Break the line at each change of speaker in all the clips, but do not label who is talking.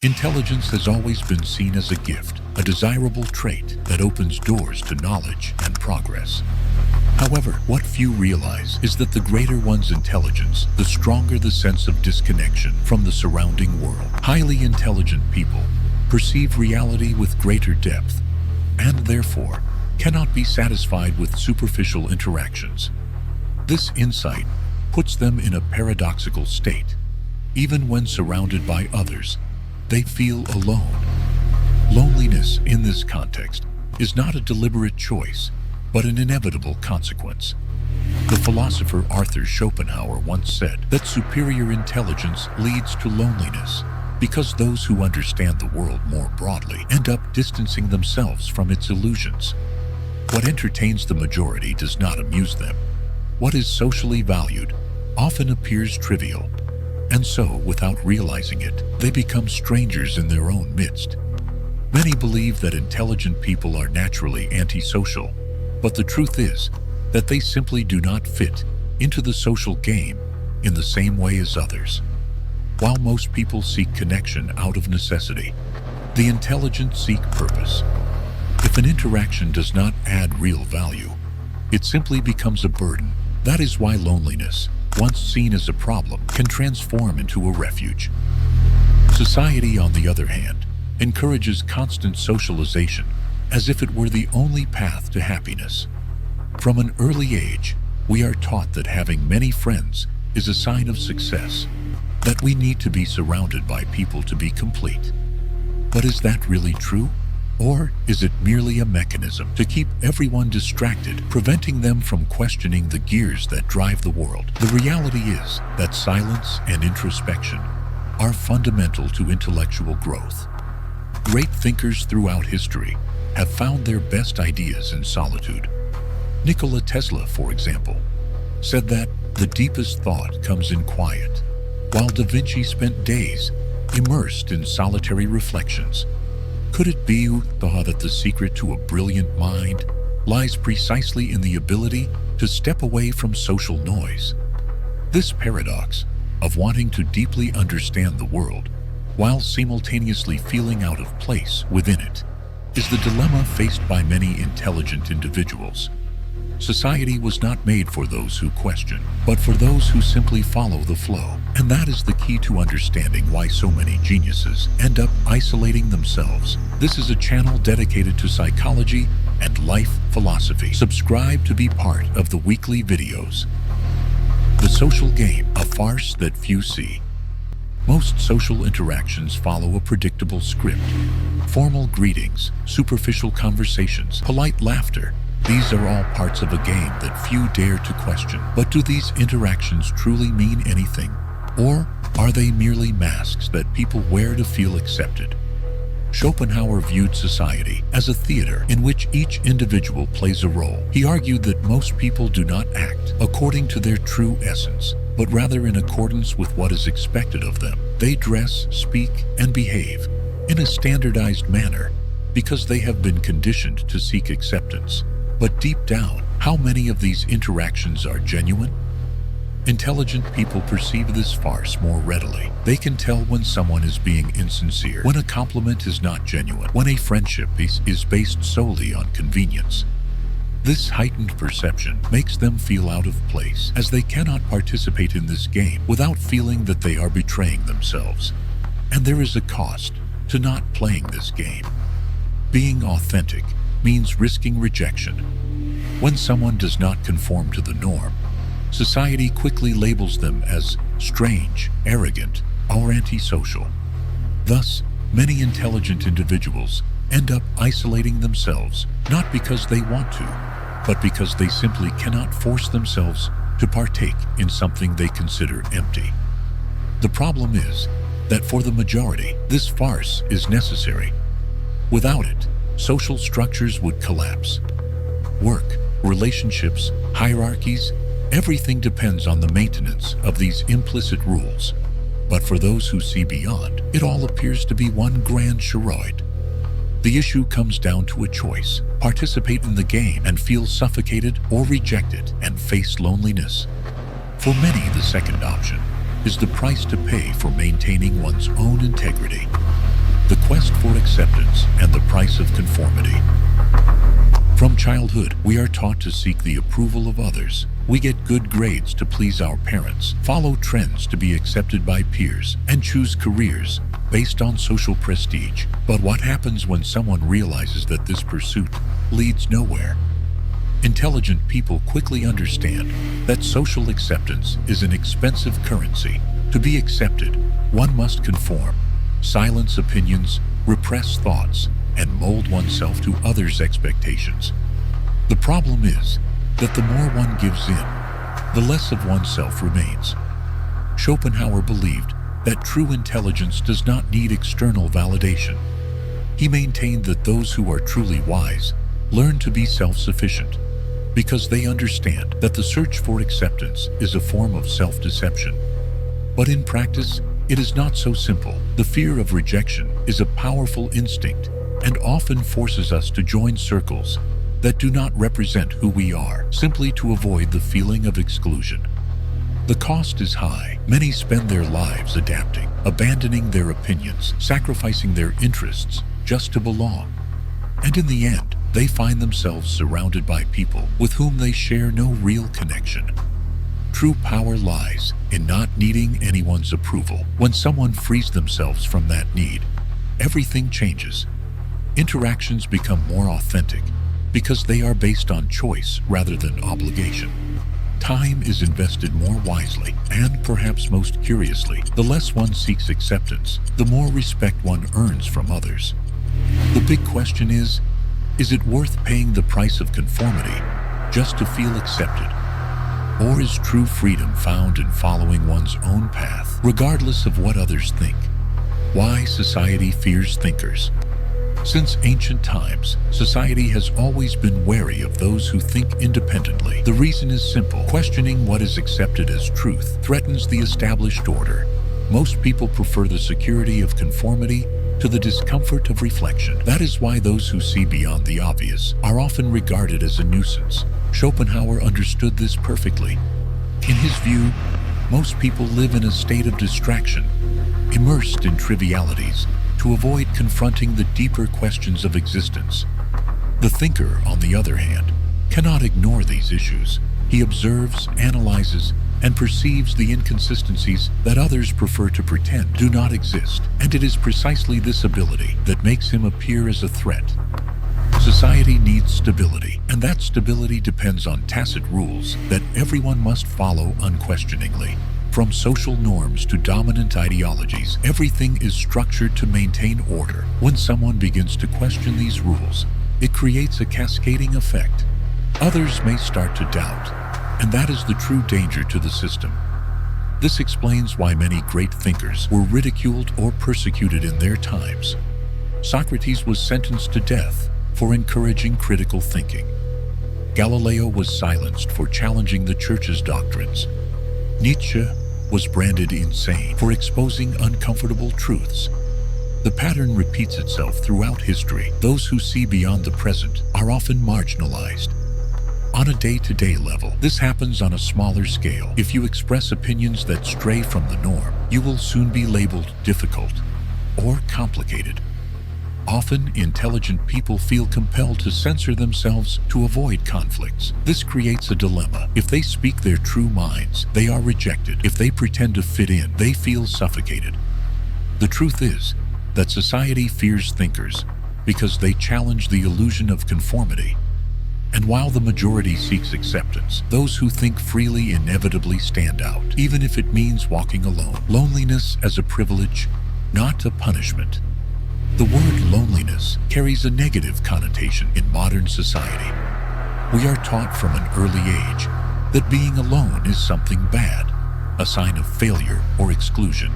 Intelligence has always been seen as a gift, a desirable trait that opens doors to knowledge and progress. However, what few realize is that the greater one's intelligence, the stronger the sense of disconnection from the surrounding world. Highly intelligent people perceive reality with greater depth, and therefore cannot be satisfied with superficial interactions. This insight puts them in a paradoxical state. Even when surrounded by others, they feel alone. Loneliness in this context is not a deliberate choice, but an inevitable consequence. The philosopher Arthur Schopenhauer once said that superior intelligence leads to loneliness because those who understand the world more broadly end up distancing themselves from its illusions. What entertains the majority does not amuse them. What is socially valued often appears trivial, and so, without realizing it, they become strangers in their own midst. Many believe that intelligent people are naturally antisocial, but the truth is that they simply do not fit into the social game in the same way as others. While most people seek connection out of necessity, the intelligent seek purpose. If an interaction does not add real value, it simply becomes a burden. That is why loneliness, once seen as a problem, can transform into a refuge. Society, on the other hand, encourages constant socialization as if it were the only path to happiness. From an early age, we are taught that having many friends is a sign of success, that we need to be surrounded by people to be complete. But is that really true? Or is it merely a mechanism to keep everyone distracted, preventing them from questioning the gears that drive the world? The reality is that silence and introspection are fundamental to intellectual growth. Great thinkers throughout history have found their best ideas in solitude. Nikola Tesla, for example, said that the deepest thought comes in quiet, while Da Vinci spent days immersed in solitary reflections. Could it be that the secret to a brilliant mind lies precisely in the ability to step away from social noise? This paradox of wanting to deeply understand the world while simultaneously feeling out of place within it is the dilemma faced by many intelligent individuals. Society was not made for those who question, but for those who simply follow the flow. And that is the key to understanding why so many geniuses end up isolating themselves. This is a channel dedicated to psychology and life philosophy. Subscribe to be part of the weekly videos. The social game, a farce that few see. Most social interactions follow a predictable script. Formal greetings, superficial conversations, polite laughter. These are all parts of a game that few dare to question. But do these interactions truly mean anything? Or are they merely masks that people wear to feel accepted? Schopenhauer viewed society as a theater in which each individual plays a role. He argued that most people do not act according to their true essence, but rather in accordance with what is expected of them. They dress, speak, and behave in a standardized manner because they have been conditioned to seek acceptance. But deep down, how many of these interactions are genuine? Intelligent people perceive this farce more readily. They can tell when someone is being insincere, when a compliment is not genuine, when a friendship is based solely on convenience. This heightened perception makes them feel out of place, as they cannot participate in this game without feeling that they are betraying themselves. And there is a cost to not playing this game. Being authentic means risking rejection. When someone does not conform to the norm, society quickly labels them as strange, arrogant, or antisocial. Thus, many intelligent individuals end up isolating themselves, not because they want to, but because they simply cannot force themselves to partake in something they consider empty. The problem is that for the majority, this farce is necessary. Without it, social structures would collapse. Work, relationships, hierarchies, everything depends on the maintenance of these implicit rules. But for those who see beyond, it all appears to be one grand charade. The issue comes down to a choice: participate in the game and feel suffocated, or reject it and face loneliness. For many, the second option is the price to pay for maintaining one's own integrity. quest for acceptance, and the price of conformity. From childhood, we are taught to seek the approval of others. We get good grades to please our parents, follow trends to be accepted by peers, and choose careers based on social prestige. But what happens when someone realizes that this pursuit leads nowhere? Intelligent people quickly understand that social acceptance is an expensive currency. To be accepted, one must conform, silence opinions, repress thoughts, and mold oneself to others' expectations. The problem is that the more one gives in, the less of oneself remains. Schopenhauer believed that true intelligence does not need external validation. He maintained that those who are truly wise learn to be self-sufficient because they understand that the search for acceptance is a form of self-deception. But in practice, it is not so simple. The fear of rejection is a powerful instinct and often forces us to join circles that do not represent who we are, simply to avoid the feeling of exclusion. The cost is high. Many spend their lives adapting, abandoning their opinions, sacrificing their interests just to belong. And in the end, they find themselves surrounded by people with whom they share no real connection. True power lies in not needing anyone's approval. When someone frees themselves from that need, everything changes. Interactions become more authentic because they are based on choice rather than obligation. Time is invested more wisely, and perhaps most curiously, the less one seeks acceptance, the more respect one earns from others. The big question is it worth paying the price of conformity just to feel accepted? Or is true freedom found in following one's own path, regardless of what others think? Why society fears thinkers? Since ancient times, society has always been wary of those who think independently. The reason is simple. Questioning what is accepted as truth threatens the established order. Most people prefer the security of conformity to the discomfort of reflection. That is why those who see beyond the obvious are often regarded as a nuisance. Schopenhauer understood this perfectly. In his view, most people live in a state of distraction, immersed in trivialities, to avoid confronting the deeper questions of existence. The thinker, on the other hand, cannot ignore these issues. He observes, analyzes, and perceives the inconsistencies that others prefer to pretend do not exist. And it is precisely this ability that makes him appear as a threat. Society needs stability, and that stability depends on tacit rules that everyone must follow unquestioningly. From social norms to dominant ideologies, everything is structured to maintain order. When someone begins to question these rules, it creates a cascading effect. Others may start to doubt, and that is the true danger to the system. This explains why many great thinkers were ridiculed or persecuted in their times. Socrates was sentenced to death for encouraging critical thinking. Galileo was silenced for challenging the Church's doctrines. Nietzsche was branded insane for exposing uncomfortable truths. The pattern repeats itself throughout history. Those who see beyond the present are often marginalized. On a day-to-day level, this happens on a smaller scale. If you express opinions that stray from the norm, you will soon be labeled difficult or complicated. Often, intelligent people feel compelled to censor themselves to avoid conflicts. This creates a dilemma. If they speak their true minds, they are rejected. If they pretend to fit in, they feel suffocated. The truth is that society fears thinkers because they challenge the illusion of conformity. And while the majority seeks acceptance, those who think freely inevitably stand out, even if it means walking alone. Loneliness as a privilege, not a punishment. The word loneliness carries a negative connotation in modern society. We are taught from an early age that being alone is something bad, a sign of failure or exclusion.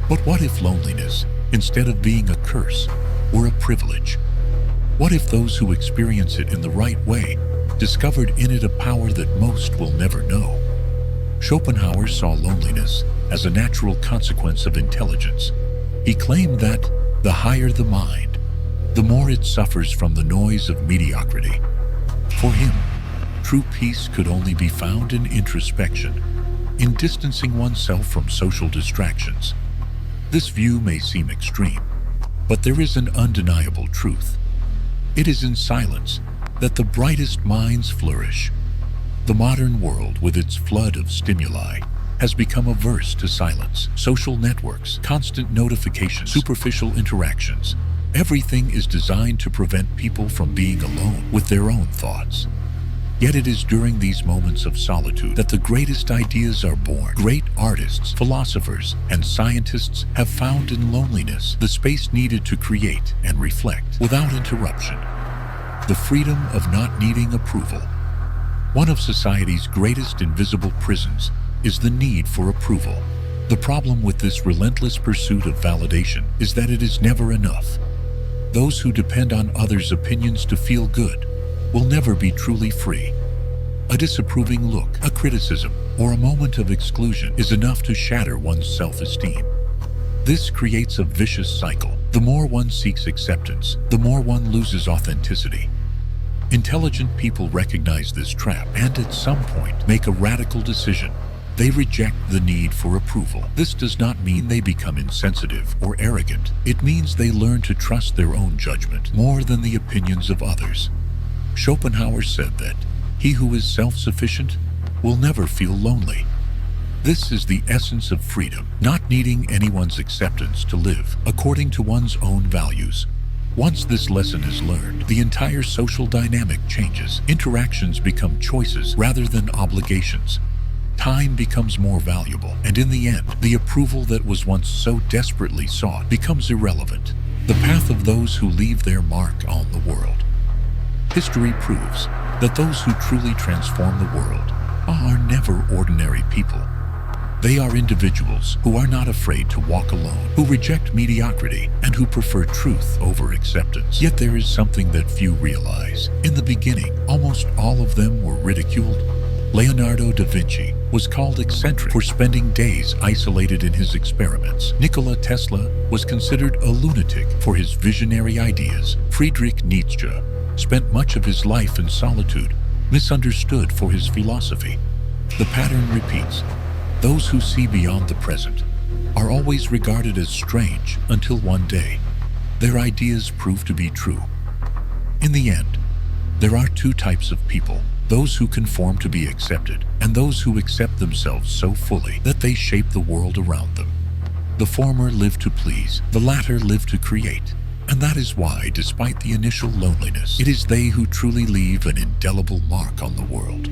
But what if loneliness, instead of being a curse, were a privilege? What if those who experience it in the right way discovered in it a power that most will never know? Schopenhauer saw loneliness as a natural consequence of intelligence. He claimed that the higher the mind, the more it suffers from the noise of mediocrity. For him, true peace could only be found in introspection, in distancing oneself from social distractions. This view may seem extreme, But there is an undeniable truth. It is in silence that the brightest minds flourish. The modern world, with its flood of stimuli, has become averse to silence. Social networks, constant notifications, superficial interactions. Everything is designed to prevent people from being alone with their own thoughts. Yet it is during these moments of solitude that the greatest ideas are born. Great artists, philosophers, and scientists have found in loneliness the space needed to create and reflect without interruption. The freedom of not needing approval. One of society's greatest invisible prisons is the need for approval. The problem with this relentless pursuit of validation is that it is never enough. Those who depend on others' opinions to feel good will never be truly free. A disapproving look, a criticism, or a moment of exclusion is enough to shatter one's self-esteem. This creates a vicious cycle. The more one seeks acceptance, the more one loses authenticity. Intelligent people recognize this trap and at some point make a radical decision. They reject the need for approval. This does not mean they become insensitive or arrogant. It means they learn to trust their own judgment more than the opinions of others. Schopenhauer said that he who is self-sufficient will never feel lonely. This is the essence of freedom, not needing anyone's acceptance to live according to one's own values. Once this lesson is learned, the entire social dynamic changes. Interactions become choices rather than obligations. Time becomes more valuable, and in the end, the approval that was once so desperately sought becomes irrelevant. The path of those who leave their mark on the world. History proves that those who truly transform the world are never ordinary people. They are individuals who are not afraid to walk alone, who reject mediocrity, and who prefer truth over acceptance. Yet there is something that few realize. In the beginning, almost all of them were ridiculed. Leonardo da Vinci was called eccentric for spending days isolated in his experiments. Nikola Tesla was considered a lunatic for his visionary ideas. Friedrich Nietzsche spent much of his life in solitude, misunderstood for his philosophy. The pattern repeats. Those who see beyond the present are always regarded as strange until one day their ideas prove to be true. In the end, there are two types of people: those who conform to be accepted, and those who accept themselves so fully that they shape the world around them. The former live to please, the latter live to create. And that is why, despite the initial loneliness, it is they who truly leave an indelible mark on the world.